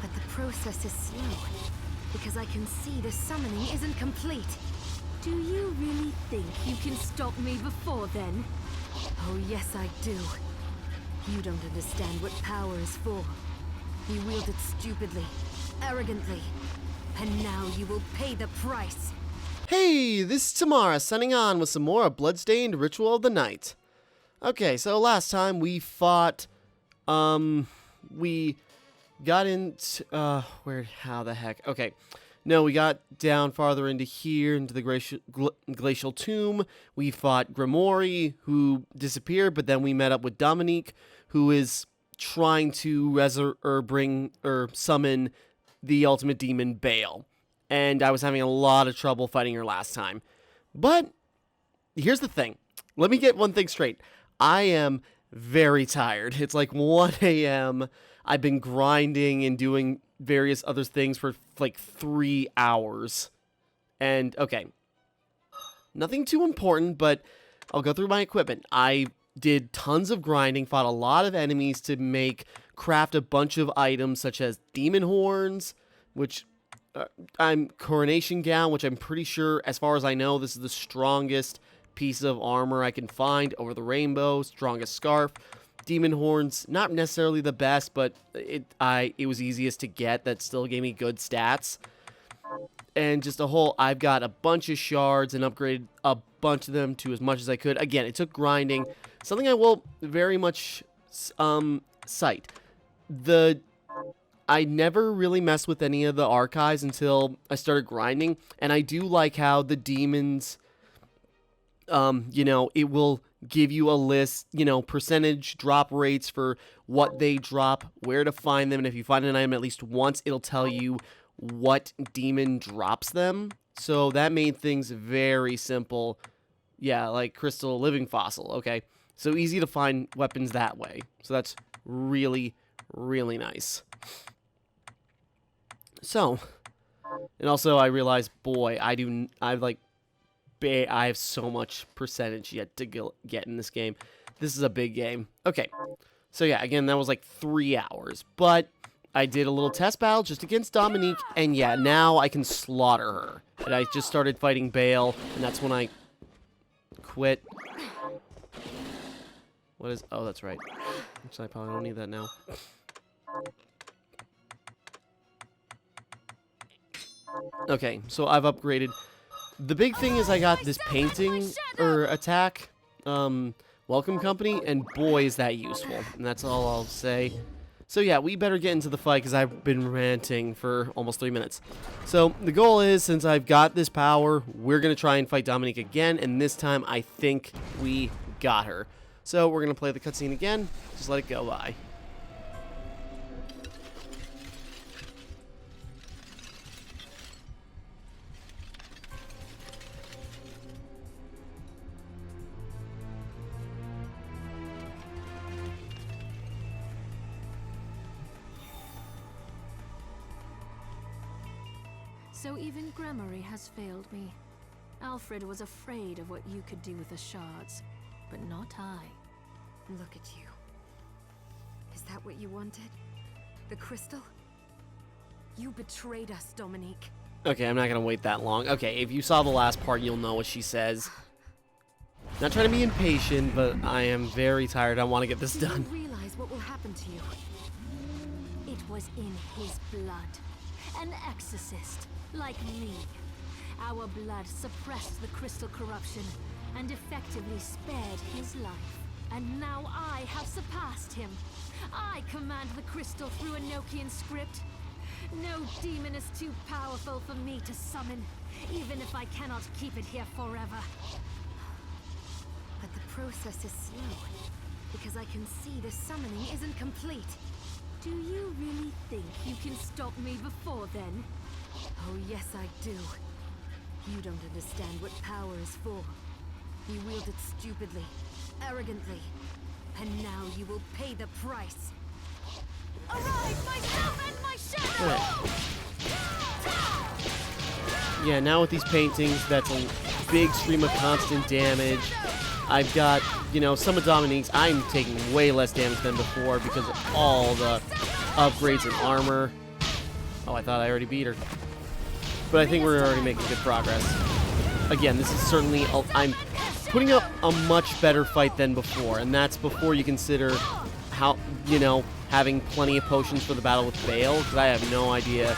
But the process is slow, because I can see the summoning isn't complete. Do you really think you can stop me before then? Oh yes I do. You don't understand what power is for. You wield it stupidly, arrogantly, and now you will pay the price. Hey, this is Timmara signing on with some more Bloodstained Ritual of the Night. Okay, so last time we fought, we got into, how the heck? Okay, no, we got down farther into here, into the glacial tomb. We fought Grimoire, who disappeared, but then we met up with Dominique, who is trying to summon the ultimate demon, Bale. And I was having a lot of trouble fighting her last time. But here's the thing. Let me get one thing straight. I am very tired. It's like 1 a.m. I've been grinding and doing various other things for like 3 hours. And, okay. Nothing too important, but I'll go through my equipment. I did tons of grinding, fought a lot of enemies to craft a bunch of items such as demon horns, which... coronation gown, which I'm pretty sure, as far as I know, this is the strongest piece of armor I can find over the rainbow. Strongest scarf. Demon horns, not necessarily the best, but it was easiest to get. That still gave me good stats. And just I've got a bunch of shards and upgraded a bunch of them to as much as I could. Again, it took grinding. Something I will very much cite. I never really messed with any of the archives until I started grinding, and I do like how the demons, it will give you a list, percentage drop rates for what they drop, where to find them, and if you find an item at least once, it'll tell you what demon drops them. So that made things very simple. Yeah, like crystal living fossil, okay? So easy to find weapons that way. So that's really, really nice. So, and also I realized, boy, I have so much percentage yet to get in this game. This is a big game. Okay, so yeah, again, that was like 3 hours, but I did a little test battle just against Dominique, and yeah, now I can slaughter her. And I just started fighting Bale, and that's when I quit. Oh, that's right. Actually, I probably don't need that now. Okay, so I've upgraded. The big thing is I got this painting, attack, welcome company, and boy is that useful. And that's all I'll say. So yeah, we better get into the fight because I've been ranting for almost 3 minutes. So the goal is, since I've got this power, we're going to try and fight Dominique again, and this time I think we got her. So we're going to play the cutscene again, just let it go by. So even Grimoire has failed me. Alfred was afraid of what you could do with the shards, but not I. Look at you. Is that what you wanted? The crystal? You betrayed us, Dominique. Okay, I'm not gonna wait that long. Okay, if you saw the last part, you'll know what she says. Not trying to be impatient, but I am very tired. I want to get this done. Do you realize what will happen to you? It was in his blood. An exorcist, like me. Our blood suppressed the crystal corruption and effectively spared his life. And now I have surpassed him. I command the crystal through Enochian script. No demon is too powerful for me to summon, even if I cannot keep it here forever. But the process is slow, because I can see the summoning isn't complete. Do you really think you can stop me before then? Oh yes I do. You don't understand what power is for. You wield it stupidly, arrogantly, and now you will pay the price. Arise, myself and my shadow! Yeah, now with these paintings, that's a big stream of constant damage. I've got, some of Dominique's, I'm taking way less damage than before because of all the upgrades in armor. Oh, I thought I already beat her. But I think we're already making good progress. Again, this is certainly... I'm putting up a much better fight than before, and that's before you consider how, you know, having plenty of potions for the battle with Bale, because I have no idea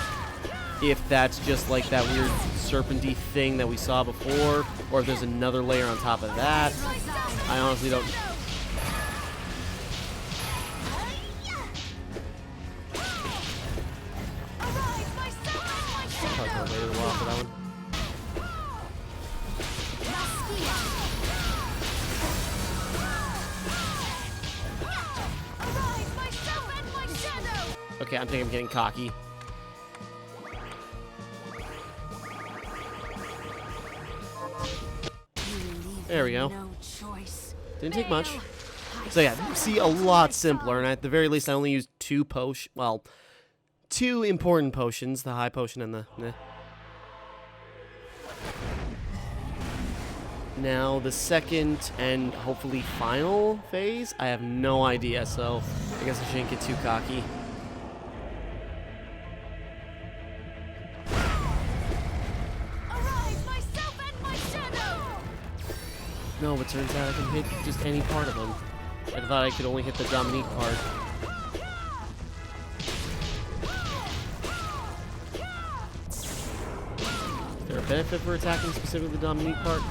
if that's just like that weird serpenty thing that we saw before, or if there's another layer on top of that. I honestly don't... I'll wait a while for that one. Okay, I think I'm getting cocky. There we go. Didn't take much. So yeah, see, a lot simpler, and at the very least I only used two important potions, the high potion and the... Now, the second and hopefully final phase, I have no idea, so I guess I shouldn't get too cocky. No, but turns out I can hit just any part of them. I thought I could only hit the Dominique part. Is there a benefit for attacking specifically the Dominique part?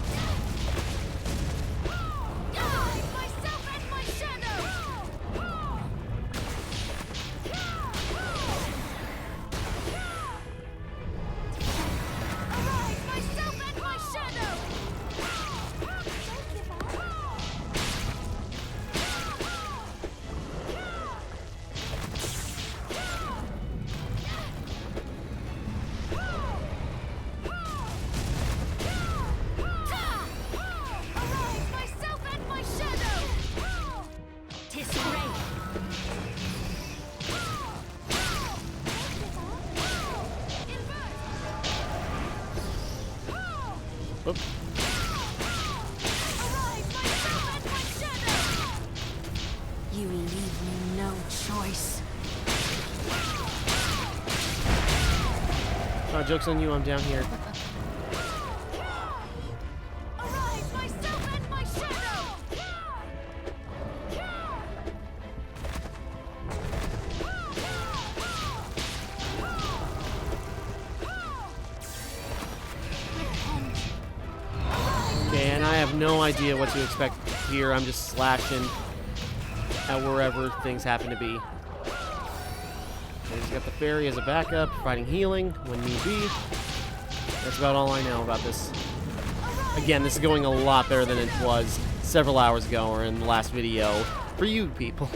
Oop. You leave me no choice. Joke's on you, I'm down here. Arise, myself and my shadow! Okay, and I have no idea what to expect here. I'm just slashing at wherever things happen to be. He's got the fairy as a backup, providing healing when need be. That's about all I know about this. Again, this is going a lot better than it was several hours ago or in the last video for you people.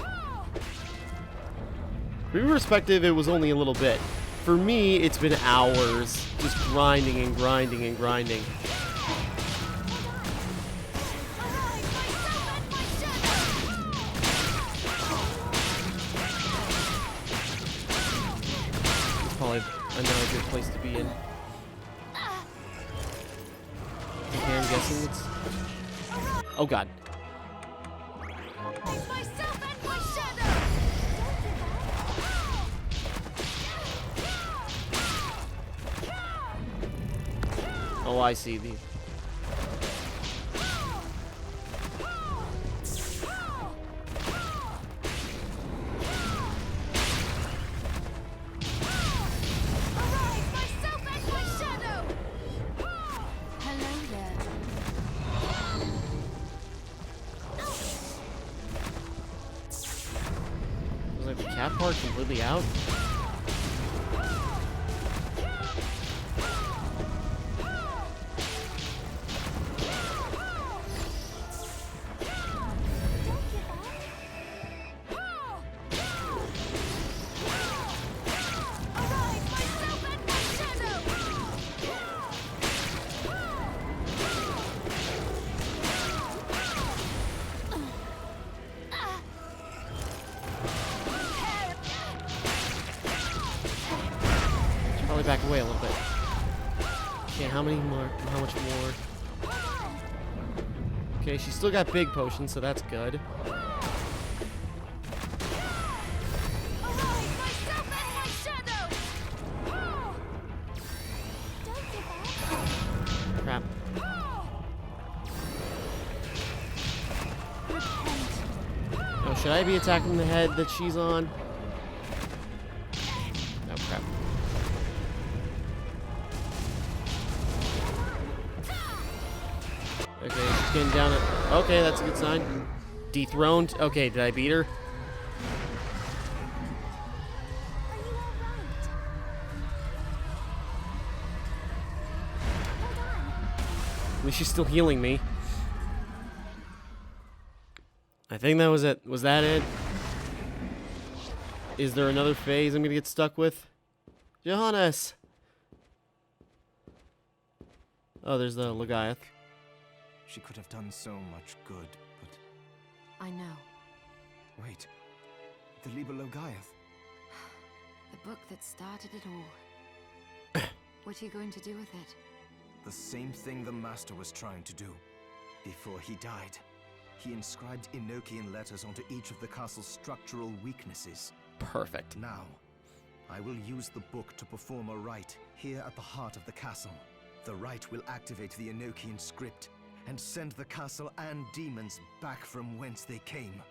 For your perspective, it was only a little bit. For me, it's been hours just grinding and grinding and grinding. Probably another good place to be in. Okay, I'm guessing it's... Oh god. Oh, I see the... Was like the cat part completely out? Probably back away a little bit. Okay, how many more? How much more? Okay, she's still got big potions, so that's good. Should I be attacking the head that she's on? Oh, crap. Okay, she's getting down at... Okay, that's a good sign. Dethroned. Okay, did I beat her? At least she's still healing me. I think that was it. Was that it? Is there another phase I'm gonna get stuck with? Johannes! Oh, there's the Legaeth. She could have done so much good, but... I know. Wait. The Liber Logaeth. The book that started it all. What are you going to do with it? The same thing the Master was trying to do. Before he died, he inscribed Enochian letters onto each of the castle's structural weaknesses. Perfect. Now, I will use the book to perform a rite here at the heart of the castle. The rite will activate the Enochian script and send the castle and demons back from whence they came.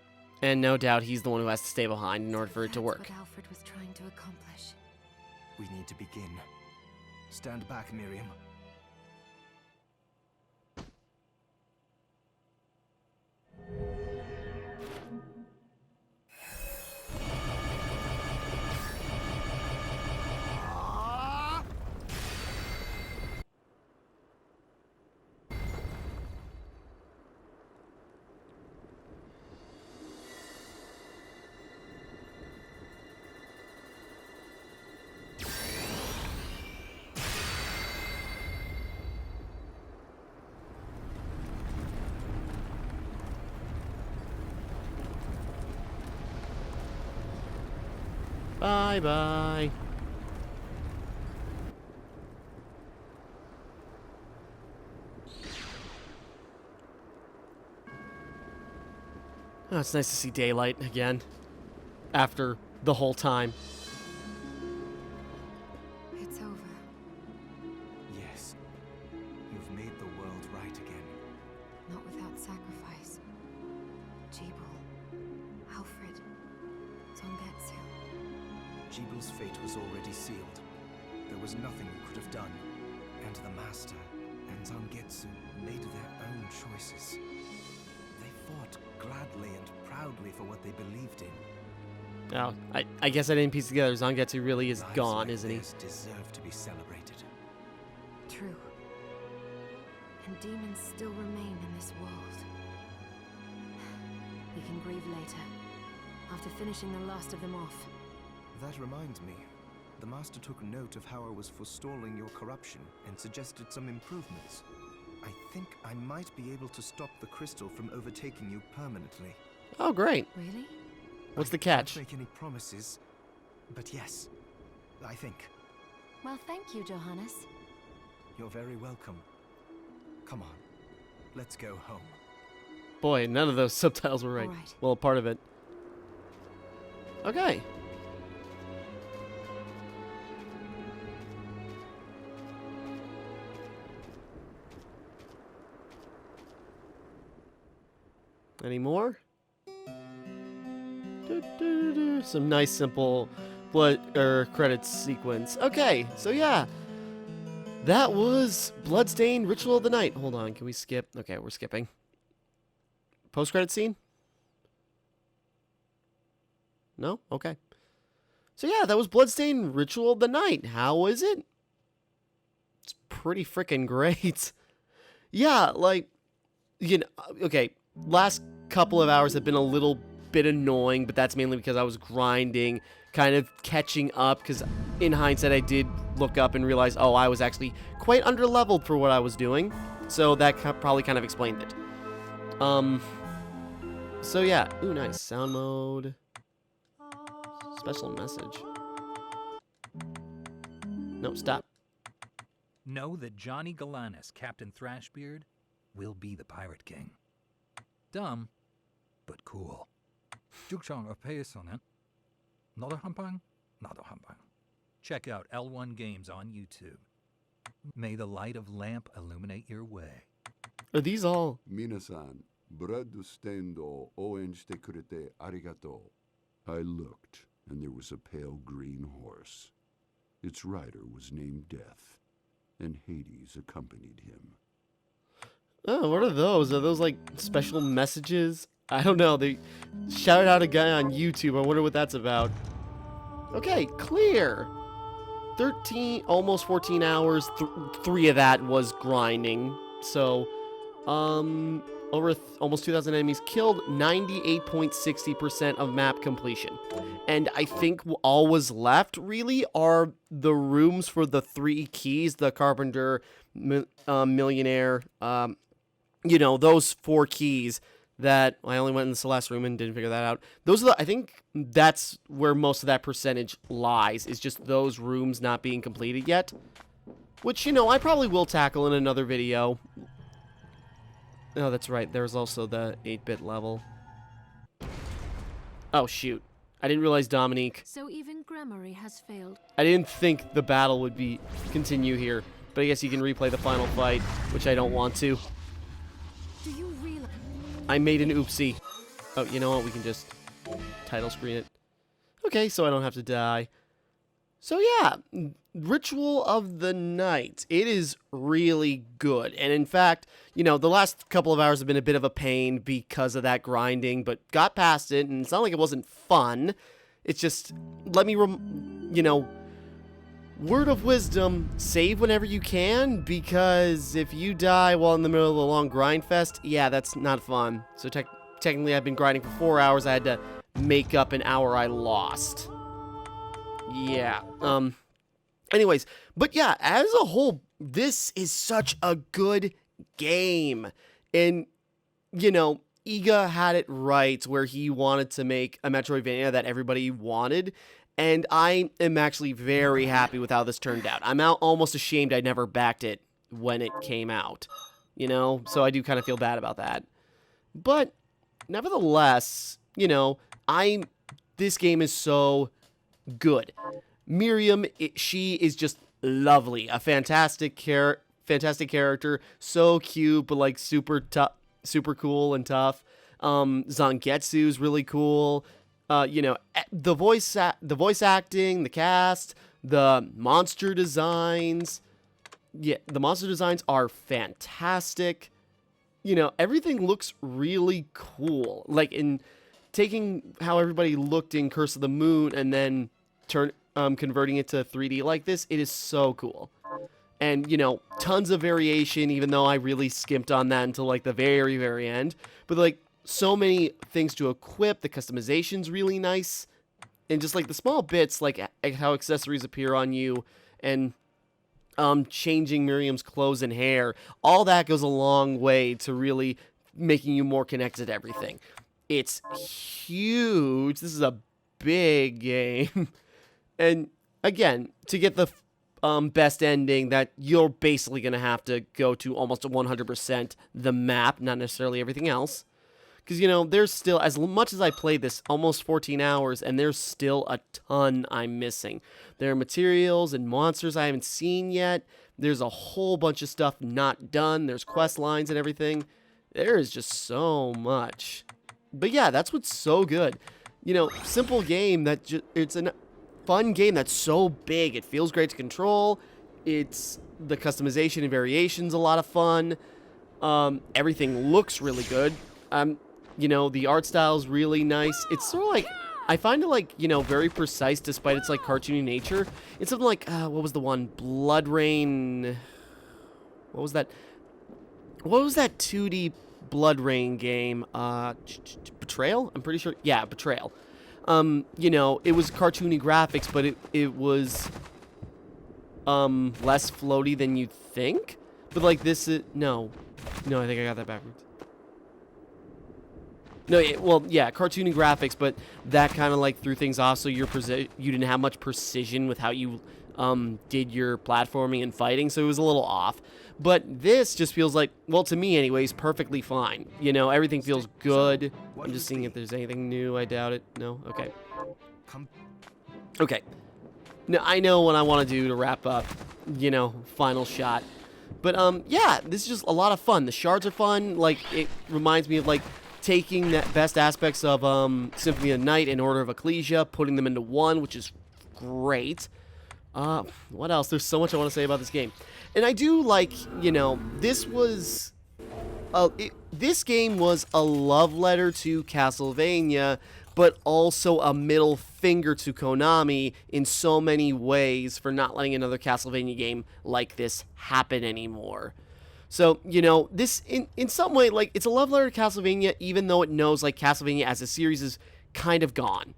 And no doubt he's the one who has to stay behind in order for it to work. That's what Alfred was trying to accomplish. We need to begin. Stand back, Miriam. Bye-bye. Oh, it's nice to see daylight again. After the whole time. It's over. Yes. You've made the world right again. Not without sacrifice. Jebel, Alfred, Zongetsu. Jebel's fate was already sealed. There was nothing we could have done. And the Master and Zangetsu made their own choices. They fought gladly and proudly for what they believed in. Oh, I guess I didn't piece together. Zangetsu really is Lives gone, like isn't he? theirs deserve to be celebrated. True. And demons still remain in this world. We can grieve later, after finishing the last of them off. That reminds me. The Master took note of how I was forestalling your corruption and suggested some improvements. I think I might be able to stop the crystal from overtaking you permanently. Oh, great. Really? What's the I can't catch? make any promises, but yes, I think. Well, thank you, Johannes. You're very welcome. Come on, let's go home. Boy, none of those subtitles were right. All right. Well, part of it. Okay. Any more? Some nice, simple credits sequence. Okay, so yeah. That was Bloodstained Ritual of the Night. Hold on, can we skip? Okay, we're skipping. Post-credit scene? No? Okay. So yeah, that was Bloodstained Ritual of the Night. How was it? It's pretty freaking great. Yeah, like, you know, okay, last couple of hours have been a little bit annoying, but that's mainly because I was grinding, kind of catching up, because in hindsight I did look up and realize, oh, I was actually quite underleveled for what I was doing, so that probably kind of explained it. So yeah, ooh, nice, sound mode, special message, no, stop. Know that Johnny Galanis, Captain Thrashbeard, will be the Pirate King. Dumb, but cool. Jukchong Apesonet. Not a humpang? Not a humpang. Check out L1 Games on YouTube. May the light of lamp illuminate your way. Are these all? Minasan, Bloodstainedを応援してくれてありがとう. I looked, and there was a pale green horse. Its rider was named Death, and Hades accompanied him. Oh, what are those? Are those like special messages? I don't know. They shouted out a guy on YouTube. I wonder what that's about. Okay, clear. 13, almost 14 hours. 3 of that was grinding. So, over almost 2,000 enemies killed, 98.60% of map completion. And I think all was left, really, are the rooms for the 3 keys, the Carpenter, Millionaire, you know, those 4 keys that I only went in the Celeste room and didn't figure that out. Those are the, I think that's where most of that percentage lies, is just those rooms not being completed yet. Which, you know, I probably will tackle in another video. Oh, that's right. There's also the 8-bit level. Oh, shoot. I didn't realize Dominique. So even Gramarye has failed. I didn't think the battle would continue here. But I guess you can replay the final fight, which I don't want to. Do you realize? I made an oopsie. Oh, you know what? We can just title screen it. Okay, so I don't have to die. So yeah, Ritual of the Night. It is really good. And in fact, you know, the last couple of hours have been a bit of a pain because of that grinding, but got past it, and it's not like it wasn't fun. It's just, let me, you know, word of wisdom, save whenever you can, because if you die while in the middle of a long grind fest, yeah, that's not fun. So technically I've been grinding for 4 hours. I had to make up an hour I lost. Yeah, anyways, but yeah, as a whole, this is such a good game. And, you know, Iga had it right where he wanted to make a Metroidvania that everybody wanted. And I am actually very happy with how this turned out. I'm almost ashamed I never backed it when it came out, you know? So I do kind of feel bad about that. But nevertheless, you know, this game is so good. Miriam, she is just lovely. A fantastic character. So cute, but like super tough, super cool and tough. Zangetsu's really cool. You know, the voice acting, the cast, the monster designs. Yeah, the monster designs are fantastic. You know, everything looks really cool. Like in taking how everybody looked in Curse of the Moon and then converting it to 3D like this, it is so cool. And, you know, tons of variation, even though I really skimped on that until like the very, very end. But like, so many things to equip. The customization's really nice. And just like the small bits, like how accessories appear on you and changing Miriam's clothes and hair, all that goes a long way to really making you more connected to everything. It's huge. This is a big game. And again, to get the best ending, that you're basically going to have to go to almost 100% the map, not necessarily everything else. Because, you know, there's still, as much as I played this, almost 14 hours, and there's still a ton I'm missing. There are materials and monsters I haven't seen yet. There's a whole bunch of stuff not done. There's quest lines and everything. There is just so much. But yeah, that's what's so good. You know, simple game that it's a fun game that's so big. It feels great to control. It's the customization and variation's a lot of fun. Everything looks really good. You know, the art style's really nice. It's sort of like, I find it like, you know, very precise despite its like cartoony nature. It's something like, what was the one? Blood Rain. What was that? What was that 2D Blood Rain game? Betrayal? I'm pretty sure. Yeah, Betrayal. You know, it was cartoony graphics, but it was less floaty than you'd think. But like this is no, I think I got that backwards. No, well, yeah, cartoony graphics, but that kind of like threw things off. So you didn't have much precision with how you did your platforming and fighting, so it was a little off. But this just feels like, well, to me anyways, perfectly fine. You know, everything feels good. I'm just seeing if there's anything new. I doubt it. No? Okay. Okay. Now, I know what I want to do to wrap up, you know, final shot. But yeah, this is just a lot of fun. The shards are fun. Like, it reminds me of like taking the best aspects of Symphony of the Night and Order of Ecclesia, putting them into one, which is great. What else? There's so much I want to say about this game. And I do like, you know, this game was a love letter to Castlevania, but also a middle finger to Konami in so many ways for not letting another Castlevania game like this happen anymore. So, you know, this, in some way, like, it's a love letter to Castlevania, even though it knows, like, Castlevania as a series is kind of gone.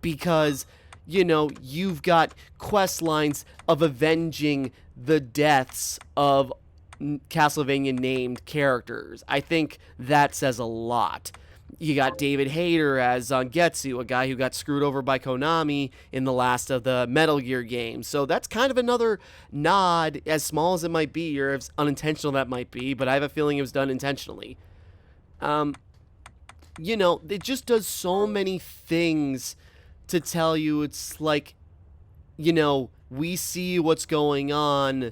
Because, you know, you've got quest lines of avenging the deaths of Castlevania-named characters. I think that says a lot. You got David Hayter as Zangetsu, a guy who got screwed over by Konami in the last of the Metal Gear games. So that's kind of another nod, as small as it might be, or as unintentional that might be, but I have a feeling it was done intentionally. You know, it just does so many things to tell you. It's like, you know, we see what's going on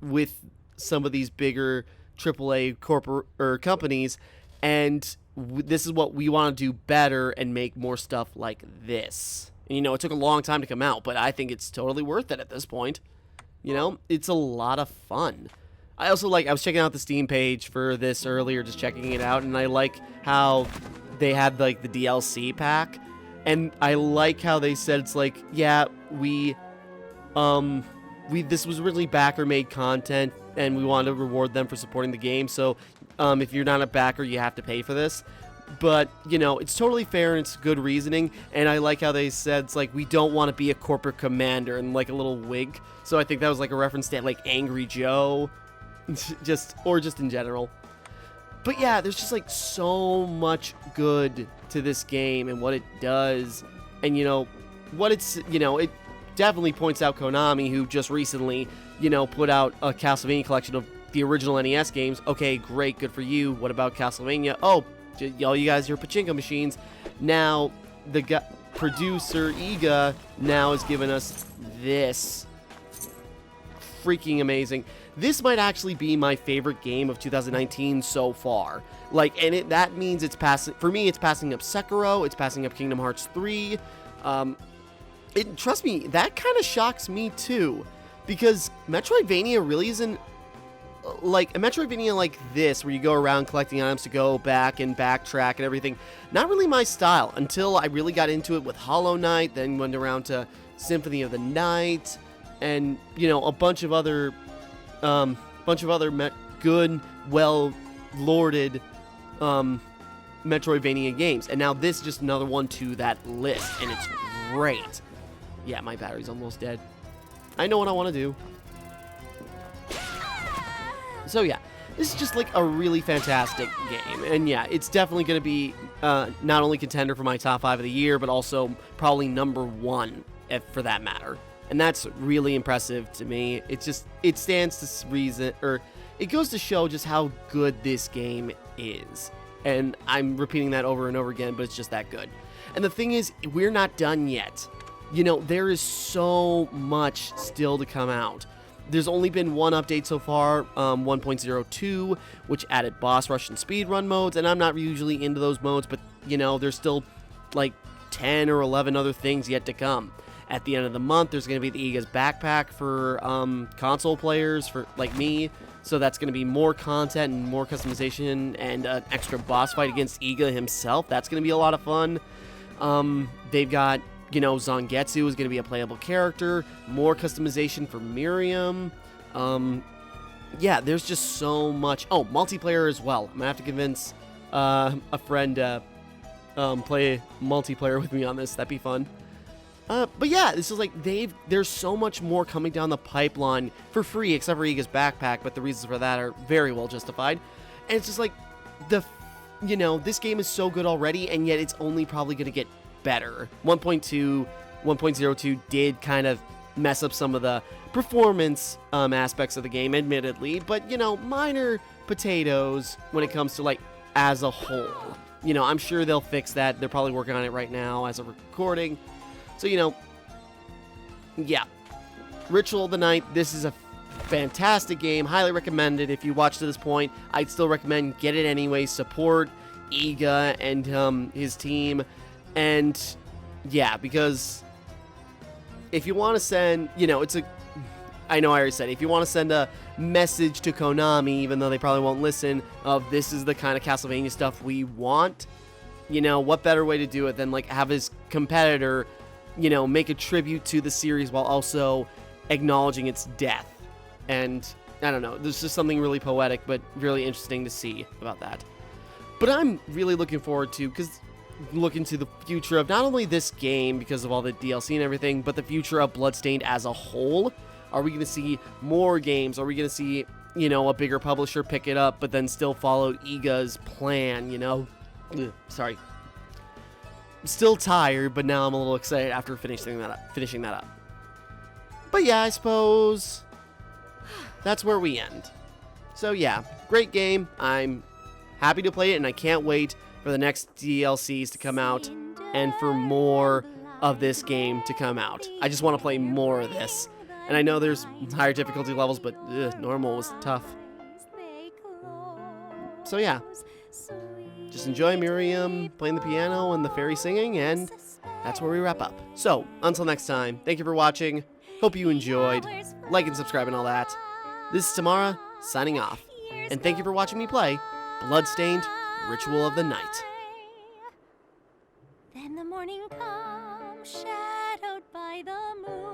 with some of these bigger AAA companies, and this is what we want to do better and make more stuff like this. And, you know, it took a long time to come out, but I think it's totally worth it at this point. You know, it's a lot of fun. I also I was checking out the Steam page for this earlier, just checking it out, and I like how they had, like, the DLC pack, and I like how they said it's like, yeah, this was originally backer-made content, and we wanted to reward them for supporting the game, so if you're not a backer, you have to pay for this. But, you know, it's totally fair and it's good reasoning, and I like how they said, it's like, we don't want to be a corporate commander, and like a little wink. So I think that was like a reference to like Angry Joe, or just in general. But yeah, there's just like so much good to this game and what it does, and you know, it definitely points out Konami, who just recently, you know, put out a Castlevania collection of the original NES games. Okay, great, good for you. What about Castlevania? Oh, all you guys are pachinko machines. Now, the producer, Iga, now has given us this. Freaking amazing. This might actually be my favorite game of 2019 so far. Like, and that means it's passing, for me, it's passing up Sekiro, it's passing up Kingdom Hearts 3. Trust me, that kind of shocks me too, because Metroidvania really isn't, like, a Metroidvania like this, where you go around collecting items to go back and backtrack and everything, not really my style, until I really got into it with Hollow Knight, then went around to Symphony of the Night, and, you know, a bunch of other good, well-lorded, Metroidvania games, and now this is just another one to that list, and it's great. Yeah, my battery's almost dead. I know what I want to do. So yeah, this is just like a really fantastic game, and yeah, it's definitely going to be not only contender for my top 5 of the year, but also probably number 1 for that matter. And that's really impressive to me. It stands to reason, or it goes to show just how good this game is. And I'm repeating that over and over again, but it's just that good. And the thing is, we're not done yet. You know, there is so much still to come out. There's only been one update so far, 1.02, which added boss rush and speedrun modes, and I'm not usually into those modes, but, you know, there's still, like, 10 or 11 other things yet to come. At the end of the month, there's going to be the Iga's backpack for console players, for like me, so that's going to be more content and more customization and an extra boss fight against Iga himself. That's going to be a lot of fun. They've got, you know, Zangetsu is going to be a playable character, more customization for Miriam. Yeah, there's just so much. Oh, multiplayer as well. I'm going to have to convince a friend to play multiplayer with me on this. That'd be fun. But yeah, this is like, there's so much more coming down the pipeline for free, except for Iga's backpack, but the reasons for that are very well justified. And it's just like, you know, this game is so good already, and yet it's only probably going to get better. 1.02 did kind of mess up some of the performance aspects of the game, admittedly, but, you know, minor potatoes when it comes to, like, as a whole. You know, I'm sure they'll fix that. They're probably working on it right now as a recording. So, you know, yeah. Ritual of the Night, this is a fantastic game. Highly recommended. If you watched to this point, I'd still recommend get it anyway. Support Iga and his team. And yeah, because if you want to send, I know I already said it, if you want to send a message to Konami, even though they probably won't listen, of this is the kind of Castlevania stuff we want, what better way to do it than like have his competitor, make a tribute to the series while also acknowledging its death. And I don't know, there's just something really poetic but really interesting to see about that. But I'm really looking forward to, look into the future of not only this game because of all the DLC and everything, but the future of Bloodstained as a whole. Are we going to see more games? Are we going to see, a bigger publisher pick it up, but then still follow Iga's plan, Ugh, sorry. I'm still tired, but now I'm a little excited after finishing that up. But yeah, I suppose that's where we end. So yeah, great game. I'm happy to play it, and I can't wait for the next DLCs to come out and for more of this game to come out. I just want to play more of this. And I know there's higher difficulty levels, but normal was tough. So yeah, just enjoy Miriam playing the piano and the fairy singing, and that's where we wrap up. So, until next time, thank you for watching. Hope you enjoyed. Like and subscribe and all that. This is Timmara, signing off. And thank you for watching me play Bloodstained Ritual of the Night. Then the morning comes, shadowed by the moon.